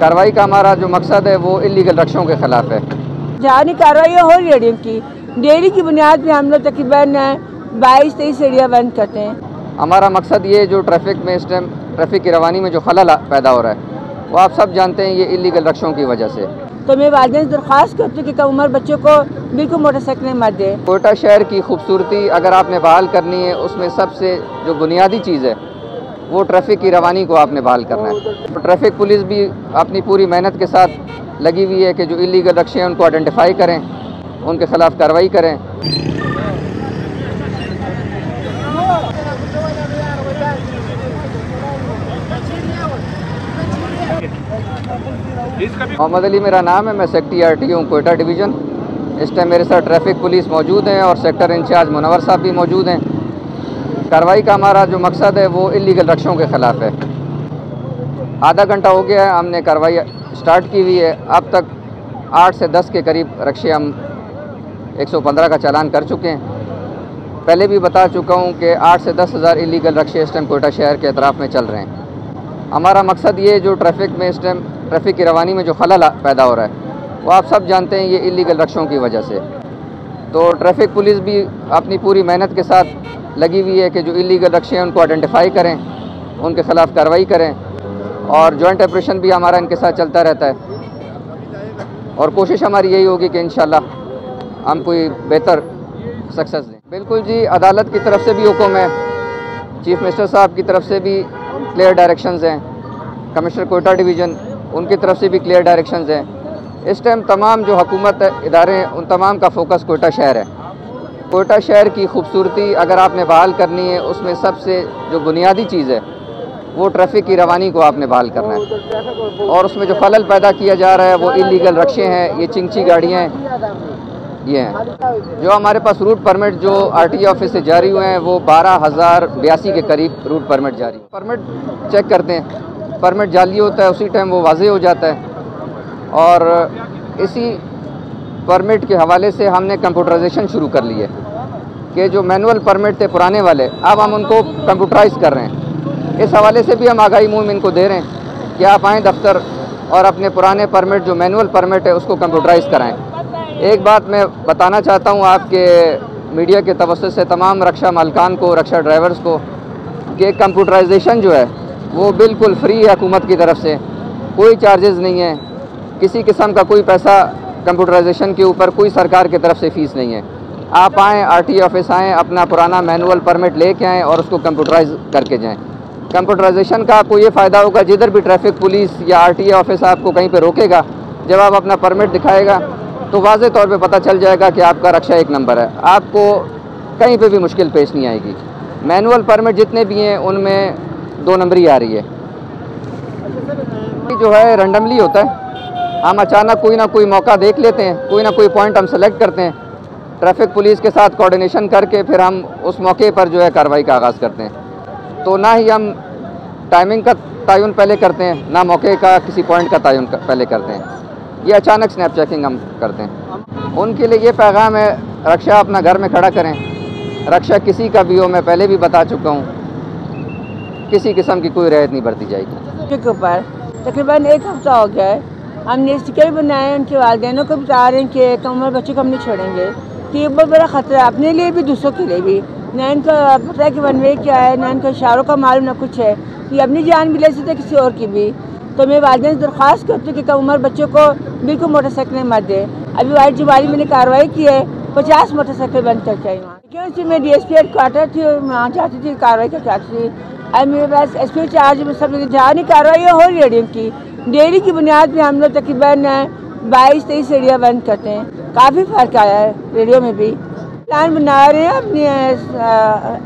कार्रवाई का हमारा जो मकसद है वो इल्लीगल रक्षों के खिलाफ है। जानी कार्रवाई हो रही है की डेली की बुनियाद पे हम लोग तकरीबन 22-23 एरिया बंद करते हैं। हमारा मकसद ये जो ट्रैफिक में इस टाइम ट्रैफिक की रवानी में जो खलल पैदा हो रहा है वो आप सब जानते हैं, ये इल्लीगल रक्षों की वजह से। तो मैं वालिदैन से दरख्वास्त करती हूँ कि कम उम्र बच्चों को बिल्कुल मोटरसाइकिलें मत दें। कोयटा शहर की खूबसूरती अगर आपने बहाल करनी है, उसमें सबसे जो बुनियादी चीज़ है वो ट्रैफिक की रवानी को आपने बहाल करना है। तो ट्रैफिक पुलिस भी अपनी पूरी मेहनत के साथ लगी हुई है कि जो इल्लीगल रक्षे हैं उनको आइडेंटिफाई करें, उनके खिलाफ कार्रवाई करें। मोहम्मद अली मेरा नाम है, मैं सेक्रेटरी RTO हूँ कोयटा डिवीज़न। इस टाइम मेरे साथ ट्रैफिक पुलिस मौजूद हैं और सेक्टर इंचार्ज मुनव्वर साहब भी मौजूद हैं। कार्रवाई का हमारा जो मकसद है वो इल्लीगल रक्षों के ख़िलाफ़ है। आधा घंटा हो गया है, हमने कार्रवाई स्टार्ट की हुई है। अब तक 8 से 10 के करीब रक्षे हम 115 का चालान कर चुके हैं। पहले भी बता चुका हूँ कि 8 से 10 हज़ार इल्लीगल रक्षे इस टाइम कोयटा शहर के अतराफ़ में चल रहे हैं। हमारा मकसद ये जो ट्रैफिक में इस टाइम ट्रैफिक की रवानी में जो खलल पैदा हो रहा है वो आप सब जानते हैं, ये इल्लीगल रक्षों की वजह से। तो ट्रैफिक पुलिस भी अपनी पूरी मेहनत के साथ लगी हुई है कि जो इल्लीगल रक्षे हैं उनको आइडेंटिफाई करें, उनके खिलाफ कार्रवाई करें और जॉइंट ऑपरेशन भी हमारा इनके साथ चलता रहता है। और कोशिश हमारी यही होगी कि इंशाल्लाह हम कोई बेहतर सक्सेस दें। बिल्कुल जी, अदालत की तरफ से भी हुक्म है, चीफ मिनिस्टर साहब की तरफ से भी क्लियर डायरेक्शंस हैं, कमिश्नर कोयटा डिवीज़न उनकी तरफ से भी क्लियर डायरेक्शंस हैं। इस टाइम तमाम जो हुकूमत इदारे हैं उन तमाम का फोकस कोयटा शहर है। कोयटा शहर की खूबसूरती अगर आपने बहाल करनी है, उसमें सबसे जो बुनियादी चीज़ है वो ट्रैफिक की रवानी को आपने बहाल करना है। और उसमें जो खलल पैदा किया जा रहा है वो इल्लीगल रक्षे हैं, ये चिंची गाड़ियाँ हैं, ये हैं। जो हमारे पास रूट परमिट जो RTO ऑफिस से जारी हुए हैं वो 12,082 के करीब रूट परमिट जारी। परमिट चेक करते हैं, परमिट जाली होता है उसी टाइम वो वाज़े हो जाता है। और इसी परमिट के हवाले से हमने कंप्यूटराइजेशन शुरू कर ली है कि जो मैनुअल परमिट थे पुराने वाले, अब हम उनको कंप्यूटराइज कर रहे हैं। इस हवाले से भी हम आगाही मुहिम इनको दे रहे हैं कि आप आएँ दफ्तर और अपने पुराने परमिट जो मैनुअल परमिट है उसको कंप्यूटराइज कराएँ। एक बात मैं बताना चाहता हूँ आपके मीडिया के तवज्जुह से तमाम रक्षा मालकान को, रक्षा ड्राइवर्स को, कि कंप्यूटराइजेशन जो है वो बिल्कुल फ्री है हुकूमत की तरफ से, कोई चार्जेस नहीं है, किसी किस्म का कोई पैसा कंप्यूटराइजेशन के ऊपर कोई सरकार की तरफ से फ़ीस नहीं है। आप आएँ RTO ऑफिस आएँ, अपना पुराना मैनुअल परमिट लेके आएँ और उसको कंप्यूटराइज करके जाएँ। कंप्यूटराइजेशन का आपको ये फ़ायदा होगा, जिधर भी ट्रैफिक पुलिस या RTO ऑफिस आपको कहीं पे रोकेगा, जब आप अपना परमिट दिखाएगा तो वाज़े तौर पे पता चल जाएगा कि आपका रक्षा 1 नंबर है, आपको कहीं पे भी मुश्किल पेश नहीं आएगी। मैनुअल परमिट जितने भी हैं उनमें 2 नंबरी आ रही है। जो है रैंडमली होता है, हम अचानक कोई ना कोई मौका देख लेते हैं, कोई ना कोई पॉइंट हम सेलेक्ट करते हैं, ट्रैफिक पुलिस के साथ कोऑर्डिनेशन करके फिर हम उस मौके पर जो है कार्रवाई का आगाज़ करते हैं। तो ना ही हम टाइमिंग का तयन पहले करते हैं, ना मौके का किसी पॉइंट का तयन पहले करते हैं, ये अचानक स्नैप चेकिंग हम करते हैं। उनके लिए ये पैगाम है, रक्षा अपना घर में खड़ा करें, रक्षा किसी का भी हो, मैं पहले भी बता चुका हूँ, किसी किस्म की कोई रियायत नहीं बरती जाएगी। के ऊपर तकरीबन 1 हफ्ता हो गया है, हमने स्टिकर बनाए, उनके वालिदैनों को बता रहे हैं कि कम उम्र बच्चों को हम नहीं छोड़ेंगे, कि ये बहुत बड़ा ख़तरा है अपने लिए भी दूसरों के लिए भी। ना इनको पता है कि वन वे क्या है, ना इनको इशारों का मालूम, ना कुछ है कि अपनी जान भी ले सकते किसी और की भी। तो मैं वालिदैन से दरख्वास्त करती हूँ कि कम उम्र बच्चों को बिल्कुल मोटरसाइकिलें मत दें। अभी वाइट जुबाली मैंने कार्रवाई की है, 50 मोटरसाइकिल बंद कर चाहिए वहाँ, क्योंकि मैं DSP हेडक्वार्टर थी और वहाँ चाहती थी कार्रवाई कर चाहती थी। अब मेरे पास SP चार्ज में सब जहाँ कार्रवाई हो रही है की डेली की बुनियाद पे हम लोग तकरीबन 22-23 एरिया बंद करते हैं। काफ़ी फ़र्क आया है रेडियो में भी। प्लान बना रहे हैं अपने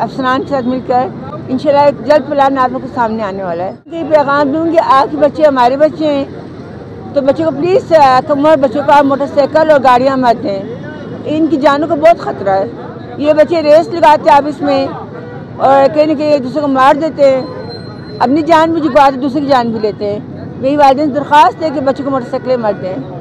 अफसरान के साथ मिलकर, इंशाल्लाह एक जल्द प्लान आप लोग के सामने आने वाला है। ये पैगाम दूँगी, आपके बच्चे हमारे बच्चे हैं, तो बच्चों को प्लीज़ कम उम्र बच्चों को आप मोटरसाइकिल और गाड़ियाँ मत दें, इनकी जानों को बहुत ख़तरा है। ये बच्चे रेस लगाते हैं आपस में और कहीं ना कहीं एक दूसरे को मार देते हैं, अपनी जान भी जुगाते दूसरे की जान भी लेते हैं। मेरी वालिदैन से दरख्वास्त है कि बच्चों को मोटरसाइकिलें मत दें।